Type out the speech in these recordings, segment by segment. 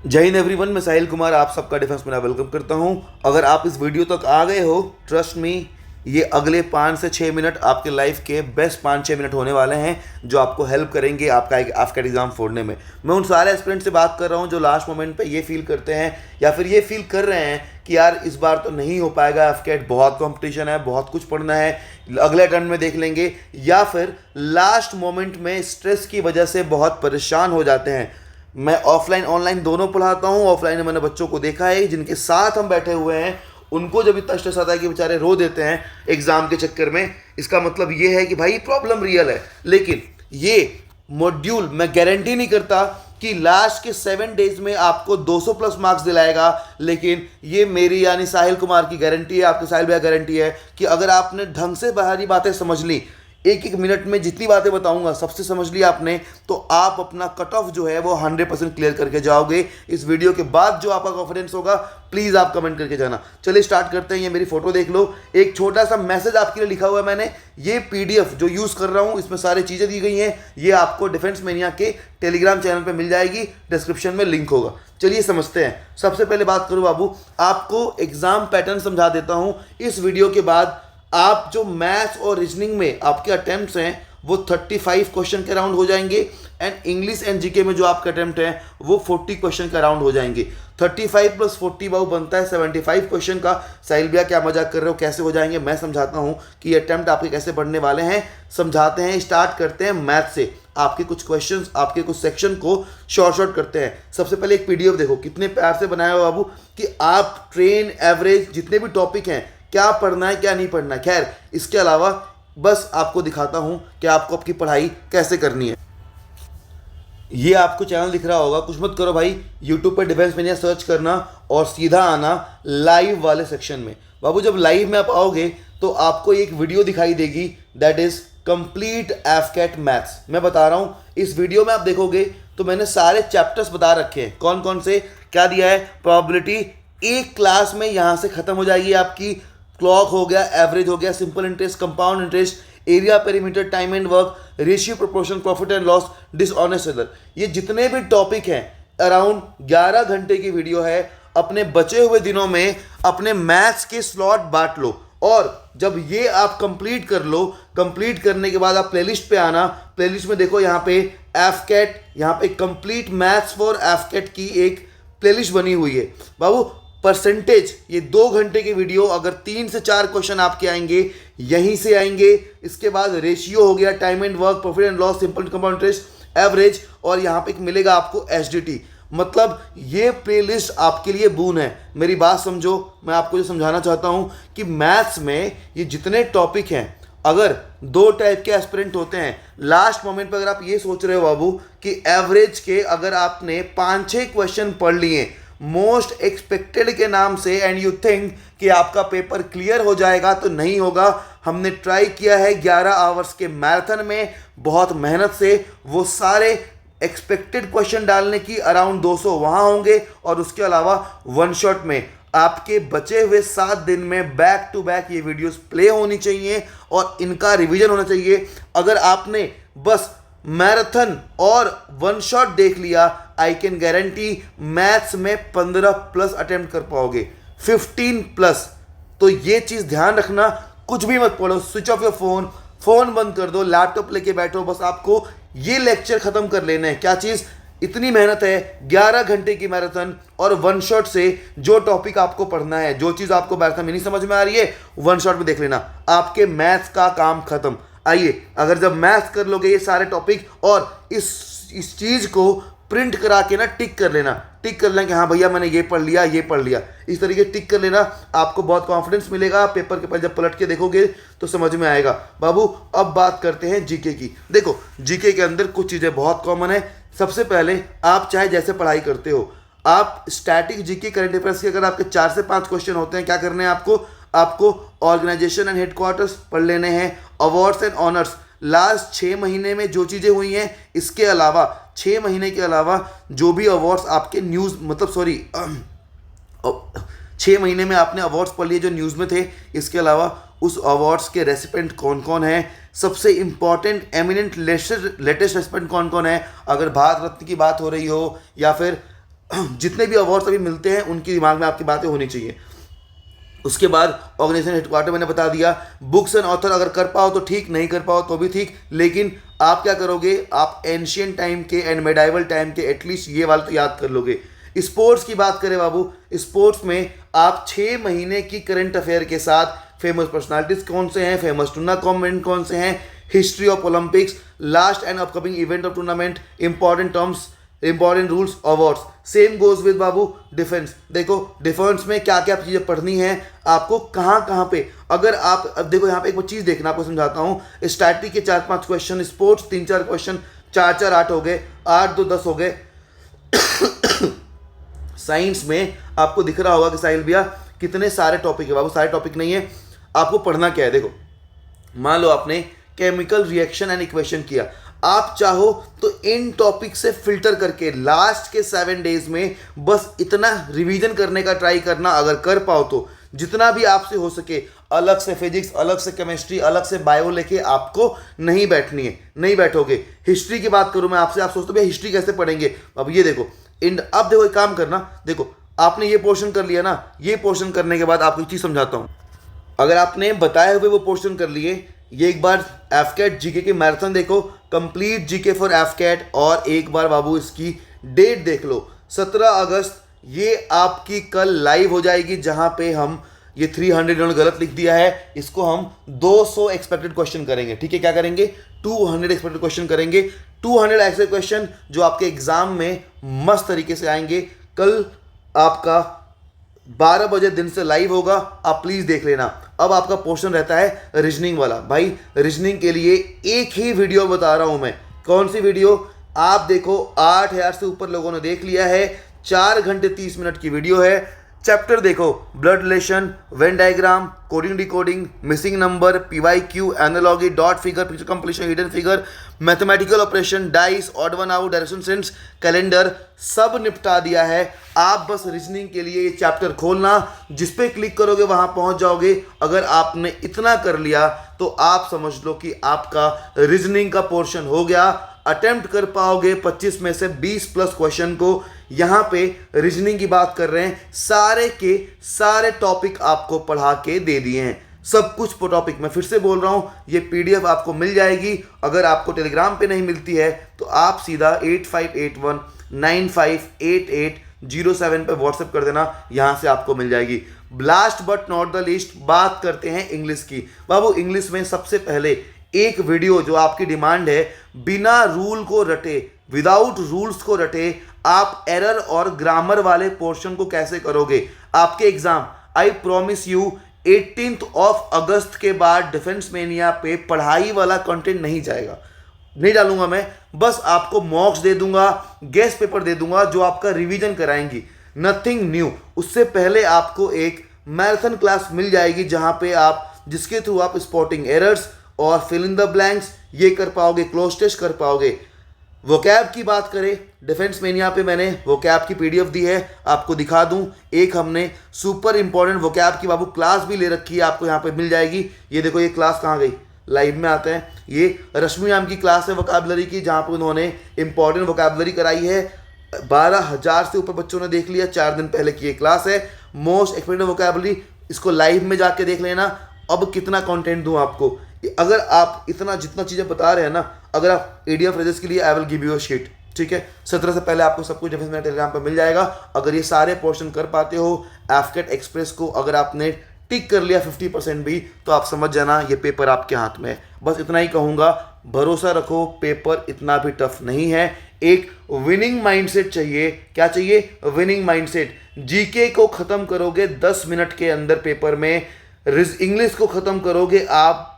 जय हिंद एवरीवन, मैं साहिल कुमार आप सबका डिफेंस में वेलकम करता हूं। अगर आप इस वीडियो तक आ गए हो, ट्रस्ट मी, ये अगले 5 से 6 मिनट आपके लाइफ के बेस्ट 5-6 मिनट होने वाले हैं जो आपको हेल्प करेंगे आपका एग्ज़ाम फोड़ने में। मैं उन सारे एस्पिरेंट से बात कर रहा हूं जो लास्ट मोमेंट पे ये फील करते हैं या फिर ये फील कर रहे हैं कि यार इस बार तो नहीं हो पाएगा, एफकेट बहुत कंपटीशन है, बहुत कुछ पढ़ना है, अगले टर्न में देख लेंगे, या फिर लास्ट मोमेंट में स्ट्रेस की वजह से बहुत परेशान हो जाते हैं। मैं ऑफलाइन ऑनलाइन दोनों पढ़ाता हूँ। ऑफलाइन में मैंने बच्चों को देखा है जिनके साथ हम बैठे हुए हैं, उनको जब इतना स्ट्रेस आता है कि बेचारे रो देते हैं एग्ज़ाम के चक्कर में। इसका मतलब ये है कि भाई प्रॉब्लम रियल है। लेकिन ये मॉड्यूल मैं गारंटी नहीं करता कि लास्ट के 7 डेज में आपको 200 प्लस मार्क्स दिलाएगा, लेकिन ये मेरी यानी साहिल कुमार की गारंटी है, आपके साहिल भैया गारंटी है कि अगर आपने ढंग से बाहरी बातें समझ ली, एक एक मिनट में जितनी बातें बताऊंगा सबसे समझ लिया आपने, तो आप अपना कट ऑफ जो है वो 100% क्लियर करके जाओगे। इस वीडियो के बाद जो आपका कॉन्फिडेंस होगा प्लीज़ आप कमेंट करके जाना। चलिए स्टार्ट करते हैं। ये मेरी फोटो देख लो, एक छोटा सा मैसेज आपके लिए लिखा हुआ है मैंने। ये पीडीएफ जो यूज़ कर रहा हूँ इसमें सारी चीज़ें दी गई हैं। ये आपको डिफेंस मैनिया के टेलीग्राम चैनल पर मिल जाएगी, डिस्क्रिप्शन में लिंक होगा। चलिए समझते हैं। सबसे पहले बात करूँ बाबू, आपको एग्जाम पैटर्न समझा देता हूँ। इस वीडियो के बाद आप जो मैथ्स और रीजनिंग में आपके अटेम्प्ट्स हैं वो 35 क्वेश्चन के राउंड हो जाएंगे, एंड इंग्लिश एंड जीके में जो आपके अटेम्प्ट हैं वो 40 क्वेश्चन का राउंड हो जाएंगे। 35 + 40 बाबू बनता है 75 क्वेश्चन का। साहिल भैया क्या मजाक कर रहे हो, कैसे हो जाएंगे? मैं समझाता हूँ कि ये अटेम्प्ट आपके कैसे बढ़ने वाले हैं। समझाते हैं, स्टार्ट करते हैं मैथ से। आपके कुछ क्वेश्चंस, आपके कुछ सेक्शन को शॉर्ट करते हैं। सबसे पहले एक पीडीएफ देखो, कितने प्यार से बनाया हुआ बाबू कि आप ट्रेन, एवरेज, जितने भी टॉपिक हैं, क्या पढ़ना है क्या नहीं पढ़ना है। खैर, इसके अलावा बस आपको दिखाता हूं कि आपको आपकी पढ़ाई कैसे करनी है। ये आपको चैनल दिख रहा होगा, कुछ मत करो भाई, यूट्यूब पर डिफेंस मैनिया सर्च करना और सीधा आना लाइव वाले सेक्शन में। बाबू जब लाइव में आप आओगे तो आपको एक वीडियो दिखाई देगी, दैट इज कंप्लीट एफकेट मैथ्स। मैं बता रहा हूँ, इस वीडियो में आप देखोगे तो मैंने सारे चैप्टर्स बता रखे हैं, कौन कौन से क्या दिया है। प्रोबेबिलिटी एक क्लास में यहाँ से खत्म हो जाएगी आपकी। क्लॉक हो गया, एवरेज हो गया, simple interest, compound interest, area perimeter, time and work, ratio proportion, profit and loss, dishonest seller, ये जितने भी टॉपिक हैं अराउंड 11 घंटे की वीडियो है। अपने बचे हुए दिनों में अपने मैथ्स के स्लॉट बांट लो, और जब ये आप कंप्लीट कर लो, कंप्लीट करने के बाद आप प्लेलिस्ट पे आना। प्लेलिस्ट में देखो यहाँ पे एफकेट, यहाँ पे कंप्लीट मैथ्स फॉर एफकेट की एक प्लेलिस्ट बनी हुई है बाबू। परसेंटेज, ये 2 घंटे की वीडियो, अगर 3 से 4 क्वेश्चन आपके आएंगे यहीं से आएंगे। इसके बाद रेशियो हो गया, time and work, profit and loss, simple compound interest, average, और यहाँ पे मिलेगा आपको एसडीटी। मतलब ये प्लेलिस्ट आपके लिए बून है। मेरी बात समझो, मैं आपको जो समझाना चाहता हूँ कि मैथ्स में ये जितने टॉपिक हैं, अगर 2 टाइप के एस्पिरेंट होते हैं। लास्ट मोमेंट पर अगर आप ये सोच रहे हो बाबू कि एवरेज के अगर आपने 5-6 क्वेश्चन पढ़ लिए मोस्ट एक्सपेक्टेड के नाम से, एंड यू थिंक कि आपका पेपर क्लियर हो जाएगा, तो नहीं होगा। हमने ट्राई किया है 11 आवर्स के मैराथन में, बहुत मेहनत से वो सारे एक्सपेक्टेड क्वेश्चन डालने की अराउंड 200 वहाँ होंगे, और उसके अलावा वन शॉट में आपके बचे हुए 7 दिन में बैक टू बैक ये वीडियोस प्ले होनी चाहिए और इनका रिवीजन होना चाहिए। अगर आपने बस मैराथन और वन शॉट देख लिया, आई कैन गारंटी मैथ्स में 15 प्लस अटेम्प्ट कर पाओगे, 15 प्लस। तो ये चीज़ ध्यान रखना, कुछ भी मत पढ़ो, switch off your phone, phone बंद कर दो, लैपटॉप लेके बैठो, बस आपको ये लेक्चर खत्म कर लेना है। क्या चीज़? इतनी मेहनत है, 11 घंटे की मैराथन और वन शॉट से जो टॉपिक आपको पढ़ना है, जो चीज़ आपको मैराथन में नहीं समझ में आ रही है, वन शॉट में देख लेना, आपके मैथ्स का काम खत्म। आइए, अगर जब मैथ्स कर लोगे ये सारे टॉपिक, और इस चीज़ को प्रिंट करा के ना टिक कर लेना, टिक कर लेना कि हाँ भैया मैंने ये पढ़ लिया, ये पढ़ लिया, इस तरीके टिक कर लेना, आपको बहुत कॉन्फिडेंस मिलेगा। पेपर के पहले जब पलट के देखोगे तो समझ में आएगा। बाबू अब बात करते हैं जीके की। देखो जीके के अंदर कुछ चीज़ें बहुत कॉमन है। सबसे पहले आप चाहे जैसे पढ़ाई करते हो, आप स्टैटिक जीके करंट अफेयर्स के अगर आपके 4 से 5 क्वेश्चन होते हैं, क्या करने हैं आपको ऑर्गेनाइजेशन एंड हेडक्वार्टर्स पढ़ लेने हैं, अवार्ड्स एंड ऑनर्स, लास्ट 6 महीने में जो चीज़ें हुई हैं, इसके अलावा 6 महीने के अलावा जो भी अवार्ड्स आपके न्यूज़, मतलब सॉरी 6 महीने में आपने अवार्ड्स पढ़ लिए जो न्यूज़ में थे, इसके अलावा उस अवार्ड्स के रेसिपेंट कौन कौन हैं, सबसे इंपॉर्टेंट एमिनेंट लेटेस्ट रेसिपेंट कौन कौन है। अगर भारत रत्न की बात हो रही हो या फिर जितने भी अवार्ड्स अभी मिलते हैं उनके दिमाग में आपकी बातें होनी चाहिए। उसके बाद ऑर्गेनाइजेशन हेडक्वार्टर मैंने बता दिया। बुक्स एंड ऑथर अगर कर पाओ तो ठीक, नहीं कर पाओ तो भी ठीक, लेकिन आप क्या करोगे, आप एंशियंट टाइम के एंड मेडाइवल टाइम के एटलीस्ट ये वाले तो याद कर लोगे। स्पोर्ट्स की बात करें बाबू, स्पोर्ट्स में आप 6 महीने की करंट अफेयर के साथ फेमस पर्सनालिटीज कौन से हैं, फेमस टूर्नामेंट कौन से हैं, history of Olympics, last and upcoming event of tournament, important terms, important rules, awards. Same goes with Babu defence. देखो डिफेंस में क्या क्या चीज़ें पढ़नी है आपको, कहाँ कहाँ पे। अगर आप अब देखो यहाँ पे एक चीज़ देखना, आपको समझाता हूँ। स्टैटिक के 4-5 क्वेश्चन, स्पोर्ट्स 3-4 क्वेश्चन, 4-4 8 हो गए, 8-2 10 हो गए। साइंस में आपको दिख रहा होगा कि साहिल भैया कितने सारे टॉपिक है। बाबू सारे टॉपिक नहीं है, आपको पढ़ना क्या है। देखो मान लो आपने केमिकल रिएक्शन एंड इक्वेशन किया, आप चाहो तो इन टॉपिक से फिल्टर करके लास्ट के 7 डेज में बस इतना रिवीजन करने का ट्राई करना। अगर कर पाओ तो जितना भी आपसे हो सके, अलग से फिजिक्स, अलग से केमिस्ट्री, अलग से बायो लेके आपको नहीं बैठनी है, नहीं बैठोगे। हिस्ट्री की बात करूं मैं आपसे, आप सोचते हो हिस्ट्री कैसे पढ़ेंगे। अब ये देखो अब देखो एक काम करना, देखो आपने ये पोर्शन कर लिया ना, ये पोर्शन करने के बाद आपको एक चीज़ समझाता हूँ। अगर आपने बताए हुए वो पोर्शन कर लिए, ये एक बार एफकेट जीके की मैराथन देखो, कंप्लीट जीके फॉर एफकेट, और एक बार बाबू इसकी डेट देख लो 17 अगस्त। ये आपकी कल लाइव हो जाएगी, जहां पे हम ये 300 इन्होंने गलत लिख दिया है, इसको हम 200 एक्सपेक्टेड क्वेश्चन करेंगे। ठीक है, क्या करेंगे, 200 एक्सपेक्टेड क्वेश्चन करेंगे। 200 ऐसे क्वेश्चन जो आपके एग्जाम में मस्त तरीके से आएंगे। कल आपका 12 बजे दिन से लाइव होगा, आप प्लीज देख लेना। अब आपका पोर्शन रहता है रीजनिंग वाला। भाई रीजनिंग के लिए एक ही वीडियो बता रहा हूं मैं। कौन सी वीडियो, आप देखो 8000 से ऊपर लोगों ने देख लिया है, 4 घंटे 30 मिनट की वीडियो है। चैप्टर देखो, blood relation, Venn diagram, coding decoding, missing number, PYQ, analogy, dot figure, picture completion, hidden figure, mathematical operation, dice, odd one out, direction sense, calendar, सब निपटा दिया है। आप बस रीजनिंग के लिए ये चैप्टर खोलना, जिस पे क्लिक करोगे वहां पहुंच जाओगे। अगर आपने इतना कर लिया तो आप समझ लो कि आपका रीजनिंग का पोर्शन हो गया। अटेम्प्ट कर पाओगे 25 में से 20 प्लस क्वेश्चन को। यहां पे रीजनिंग की बात कर रहे हैं, सारे के सारे टॉपिक आपको पढ़ा के दे दिए हैं, सब कुछ टॉपिक। मैं फिर से बोल रहा हूं, ये पीडीएफ आपको मिल जाएगी। अगर आपको टेलीग्राम पे नहीं मिलती है तो आप सीधा 8581958807 पे व्हाट्सएप कर देना, यहां से आपको मिल जाएगी। Last but not the least बात करते हैं इंग्लिश की। बाबू इंग्लिश में सबसे पहले एक वीडियो जो आपकी डिमांड है, बिना रूल को रटे, विदाउट रूल्स को रटे, आप एरर और ग्रामर वाले पोर्शन को कैसे करोगे। आपके एग्जाम, आई प्रॉमिस यू 18 अगस्त के बाद डिफेंस मेनिया पे पढ़ाई वाला कंटेंट नहीं जाएगा, नहीं डालूंगा मैं। बस आपको मॉक्स दे दूंगा, गेस्ट पेपर दे दूंगा जो आपका रिवीजन कराएंगी, नथिंग न्यू। उससे पहले आपको एक मैराथन क्लास मिल जाएगी, जहां पे आप, जिसके थ्रू आप स्पॉटिंग एरर्स और फिल इन द ब्लैंक्स ये कर पाओगे, क्लोज टेस्ट कर पाओगे। वोकैब की बात करें, डिफेंस मेनिया पे मैंने वोकैब की पीडीएफ दी है, आपको दिखा दूं। एक हमने सुपर इंपॉर्टेंट वोकैब की बाबू क्लास भी ले रखी है, आपको यहाँ पे मिल जाएगी। ये देखो ये क्लास कहाँ गई, लाइव में आते हैं। ये रश्मि मैम की क्लास है वोकैबलरी की, जहाँ पे उन्होंने इंपॉर्टेंट वोकैबलरी कराई है। 12,000 से ऊपर बच्चों ने देख लिया, 4 दिन पहले की ये क्लास है, मोस्ट एक्सपेक्टेड वोकैबलरी। इसको लाइव में जाके देख लेना। अब कितना कंटेंट दूं आपको, अगर आप इतना जितना चीज़ें बता रहे हैं ना, अगर आप एडीएफ फ्रेजेस के लिए I will give you a sheet, ठीक है। 17 से पहले आपको सब कुछ डिफेंस मेरा टेलीग्राम पर मिल जाएगा। अगर ये सारे पोर्शन कर पाते हो, एफकेट एक्सप्रेस को अगर आपने टिक कर लिया 50% भी, तो आप समझ जाना ये पेपर आपके हाथ में है। बस इतना ही कहूँगा, भरोसा रखो, पेपर इतना भी टफ नहीं है। एक विनिंग माइंडसेट चाहिए। क्या चाहिए, विनिंग माइंडसेट। जीके को खत्म करोगे 10 मिनट के अंदर पेपर में, इंग्लिश को खत्म करोगे आप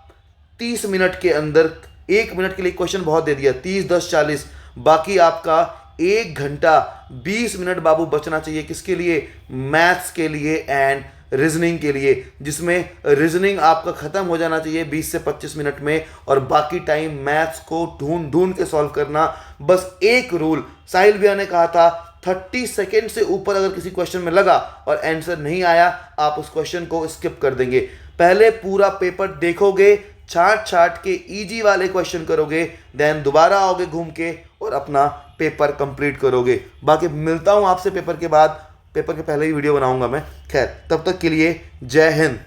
30 मिनट के अंदर। 1 मिनट के लिए क्वेश्चन बहुत दे दिया, 30 10 40, बाकी आपका 1 घंटा 20 मिनट बाबू बचना चाहिए। किसके लिए, मैथ्स के लिए एंड रीजनिंग के लिए, जिसमें रीजनिंग आपका खत्म हो जाना चाहिए 20 से 25 मिनट में, और बाकी टाइम मैथ्स को ढूंढ ढूंढ के सॉल्व करना। बस एक रूल साहिल भैया ने कहा था, 30 सेकेंड से ऊपर अगर किसी क्वेश्चन में लगा और आंसर नहीं आया, आप उस क्वेश्चन को स्किप कर देंगे। पहले पूरा पेपर देखोगे, छाट छाट के इजी वाले क्वेश्चन करोगे, देन दोबारा आओगे घूम के और अपना पेपर कंप्लीट करोगे। बाकी मिलता हूँ आपसे पेपर के बाद, पेपर के पहले ही वीडियो बनाऊंगा मैं। खैर, तब तक के लिए जय हिंद।